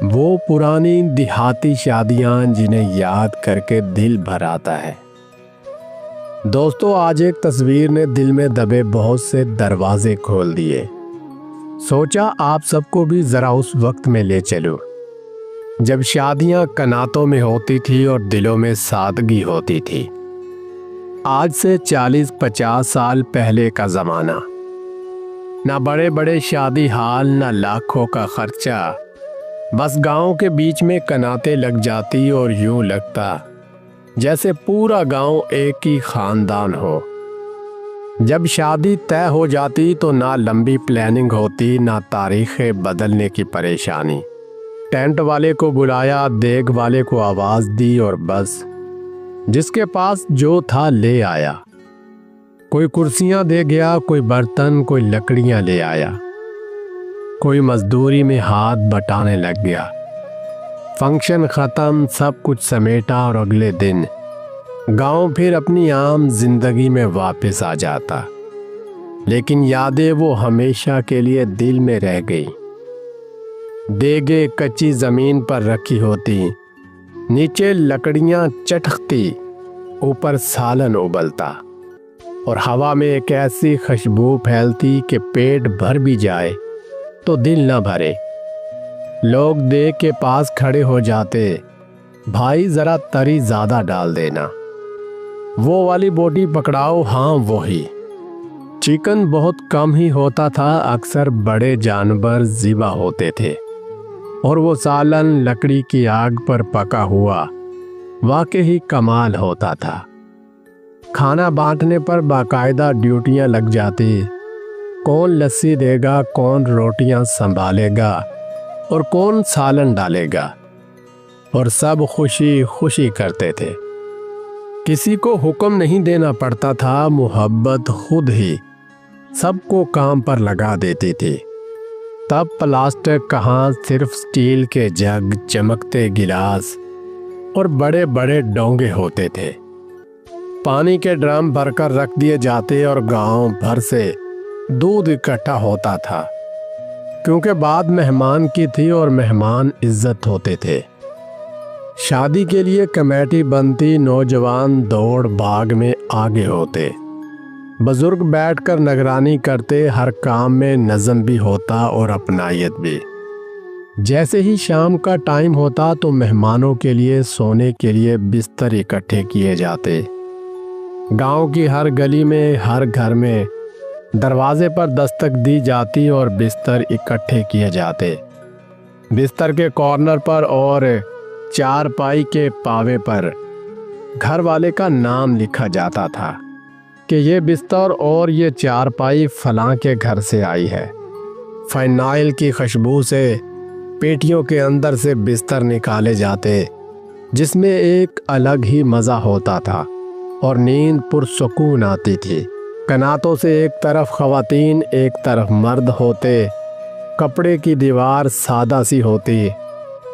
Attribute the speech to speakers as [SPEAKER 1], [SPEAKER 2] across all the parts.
[SPEAKER 1] وہ پرانی دیہاتی شادیاں جنہیں یاد کر کے دل بھر آتا ہے۔ دوستو، آج ایک تصویر نے دل میں دبے بہت سے دروازے کھول دیے۔ سوچا آپ سب کو بھی ذرا اس وقت میں لے چلوں جب شادیاں کناتوں میں ہوتی تھی اور دلوں میں سادگی ہوتی تھی۔ آج سے 40-50 سال پہلے کا زمانہ، نہ بڑے بڑے شادی ہال، نہ لاکھوں کا خرچہ، بس گاؤں کے بیچ میں کناتیں لگ جاتی اور یوں لگتا جیسے پورا گاؤں ایک ہی خاندان ہو۔ جب شادی طے ہو جاتی تو نہ لمبی پلاننگ ہوتی، نہ تاریخیں بدلنے کی پریشانی۔ ٹینٹ والے کو بلایا، دیگ والے کو آواز دی اور بس جس کے پاس جو تھا لے آیا۔ کوئی کرسیاں دے گیا، کوئی برتن، کوئی لکڑیاں لے آیا، کوئی مزدوری میں ہاتھ بٹانے لگ گیا۔ فنکشن ختم، سب کچھ سمیٹا اور اگلے دن گاؤں پھر اپنی عام زندگی میں واپس آ جاتا۔ لیکن یادیں وہ ہمیشہ کے لیے دل میں رہ گئی۔ دیگیں کچی زمین پر رکھی ہوتی، نیچے لکڑیاں چٹکتی، اوپر سالن ابلتا، اور ہوا میں ایک ایسی خوشبو پھیلتی کہ پیٹ بھر بھی جائے تو دل نہ بھرے۔ لوگ دیگ کے پاس کھڑے ہو جاتے، بھائی ذرا تری زیادہ ڈال دینا، وہ والی بوٹی پکڑاؤ، ہاں وہی۔ چکن بہت کم ہی ہوتا تھا، اکثر بڑے جانور ذبح ہوتے تھے، اور وہ سالن لکڑی کی آگ پر پکا ہوا واقعی کمال ہوتا تھا۔ کھانا بانٹنے پر باقاعدہ ڈیوٹیاں لگ جاتی، کون لسی دے گا، کون روٹیاں سنبھالے گا، اور کون سالن ڈالے گا، اور سب خوشی خوشی کرتے تھے۔ کسی کو حکم نہیں دینا پڑتا تھا، محبت خود ہی سب کو کام پر لگا دیتی تھی۔ تب پلاسٹک کہاں، صرف سٹیل کے جگ، چمکتے گلاس اور بڑے بڑے ڈونگے ہوتے تھے۔ پانی کے ڈرم بھر کر رکھ دیے جاتے اور گاؤں بھر سے دودھ اکٹھا ہوتا تھا، کیونکہ بات مہمان کی تھی اور مہمان عزت ہوتے تھے۔ شادی کے لیے کمیٹی بنتی، نوجوان دوڑ بھاگ میں آگے ہوتے، بزرگ بیٹھ کر نگرانی کرتے، ہر کام میں نظم بھی ہوتا اور اپنائیت بھی۔ جیسے ہی شام کا ٹائم ہوتا تو مہمانوں کے لیے سونے کے لیے بستر اکٹھے کیے جاتے۔ گاؤں کی ہر گلی میں، ہر گھر میں دروازے پر دستک دی جاتی اور بستر اکٹھے کیے جاتے۔ بستر کے کارنر پر اور چارپائی کے پاوے پر گھر والے کا نام لکھا جاتا تھا کہ یہ بستر اور یہ چارپائی فلاں کے گھر سے آئی ہے۔ فائنائل کی خوشبو سے پیٹیوں کے اندر سے بستر نکالے جاتے، جس میں ایک الگ ہی مزہ ہوتا تھا اور نیند پرسکون آتی تھی۔ کناتوں سے ایک طرف خواتین، ایک طرف مرد ہوتے۔ کپڑے کی دیوار سادہ سی ہوتی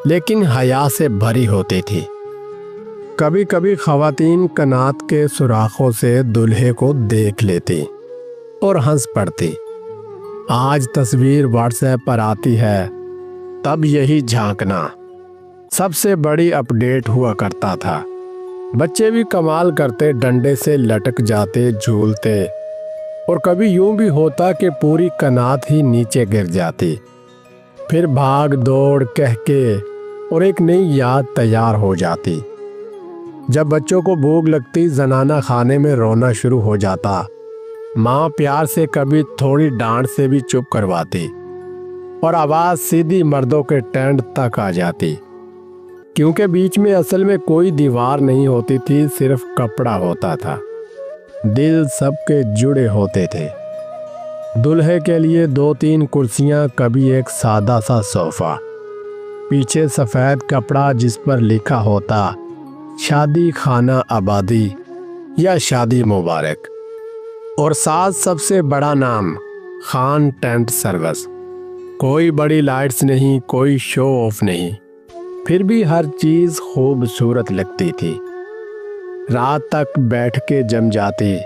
[SPEAKER 1] لیکن حیا سے بھری ہوتی تھی۔ کبھی کبھی خواتین کنات کے سوراخوں سے دلہے کو دیکھ لیتی اور ہنس پڑتی۔ آج تصویر واٹس ایپ پر آتی ہے، تب یہی جھانکنا سب سے بڑی اپ ڈیٹ ہوا کرتا تھا۔ بچے بھی کمال کرتے، ڈنڈے سے لٹک جاتے، جھولتے، اور کبھی یوں بھی ہوتا کہ پوری کنات ہی نیچے گر جاتی۔ پھر بھاگ دوڑ کہہ کے اور ایک نئی یاد تیار ہو جاتی۔ جب بچوں کو بھوک لگتی، زنانہ خانے میں رونا شروع ہو جاتا۔ ماں پیار سے، کبھی تھوڑی ڈانٹ سے بھی چپ کرواتی، اور آواز سیدھی مردوں کے ٹینٹ تک آ جاتی، کیونکہ بیچ میں اصل میں کوئی دیوار نہیں ہوتی تھی، صرف کپڑا ہوتا تھا۔ دل سب کے جڑے ہوتے تھے۔ دلہے کے لیے 2-3 کرسیاں، کبھی ایک سادہ سا صوفہ، پیچھے سفید کپڑا جس پر لکھا ہوتا شادی خانہ آبادی یا شادی مبارک، اور ساتھ سب سے بڑا نام خان ٹینٹ سروس۔ کوئی بڑی لائٹس نہیں، کوئی شو آف نہیں، پھر بھی ہر چیز خوبصورت لگتی تھی۔ رات تک بیٹھ کے جم جاتی،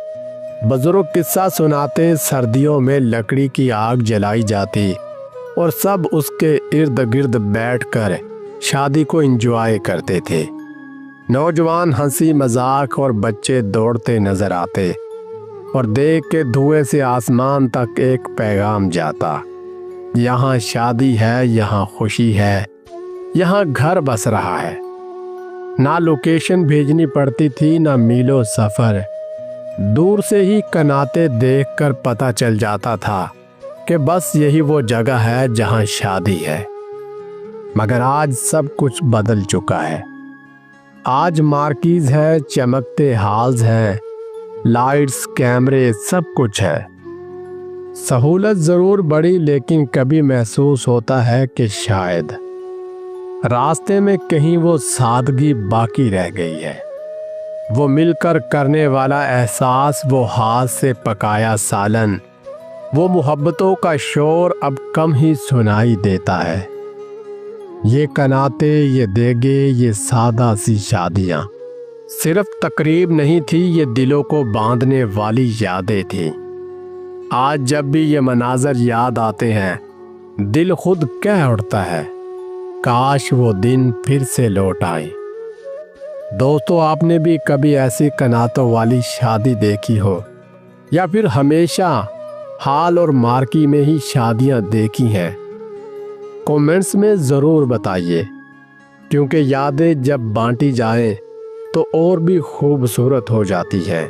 [SPEAKER 1] بزرگ قصہ سناتے، سردیوں میں لکڑی کی آگ جلائی جاتی، اور سب اس کے ارد گرد بیٹھ کر شادی کو انجوائے کرتے تھے۔ نوجوان ہنسی مذاق اور بچے دوڑتے نظر آتے اور دیکھ کے دھوئیں سے آسمان تک ایک پیغام جاتا، یہاں شادی ہے، یہاں خوشی ہے، یہاں گھر بس رہا ہے۔ نہ لوکیشن بھیجنی پڑتی تھی، نہ میلوں سفر، دور سے ہی کناتے دیکھ کر پتہ چل جاتا تھا کہ بس یہی وہ جگہ ہے جہاں شادی ہے۔ مگر آج سب کچھ بدل چکا ہے۔ آج مارکیز ہے، چمکتے ہالز ہیں، لائٹس، کیمرے، سب کچھ ہے۔ سہولت ضرور بڑی، لیکن کبھی محسوس ہوتا ہے کہ شاید راستے میں کہیں وہ سادگی باقی رہ گئی ہے، وہ مل کر کرنے والا احساس، وہ ہاتھ سے پکایا سالن، وہ محبتوں کا شور اب کم ہی سنائی دیتا ہے۔ یہ کناتے، یہ دیگے، یہ سادہ سی شادیاں صرف تقریب نہیں تھی، یہ دلوں کو باندھنے والی یادیں تھیں۔ آج جب بھی یہ مناظر یاد آتے ہیں، دل خود کہہ اٹھتا ہے، کاش وہ دن پھر سے لوٹ آئے۔ دوستو، آپ نے بھی کبھی ایسی کناتوں والی شادی دیکھی ہو، یا پھر ہمیشہ ہال اور مارکی میں ہی شادیاں دیکھی ہیں؟ کومنٹس میں ضرور بتائیے، کیونکہ یادیں جب بانٹی جائیں تو اور بھی خوبصورت ہو جاتی ہے۔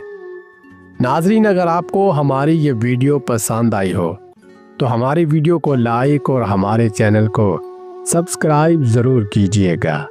[SPEAKER 1] ناظرین، اگر آپ کو ہماری یہ ویڈیو پسند آئی ہو تو ہماری ویڈیو کو لائک اور ہمارے چینل کو سبسکرائب ضرور کیجیے گا۔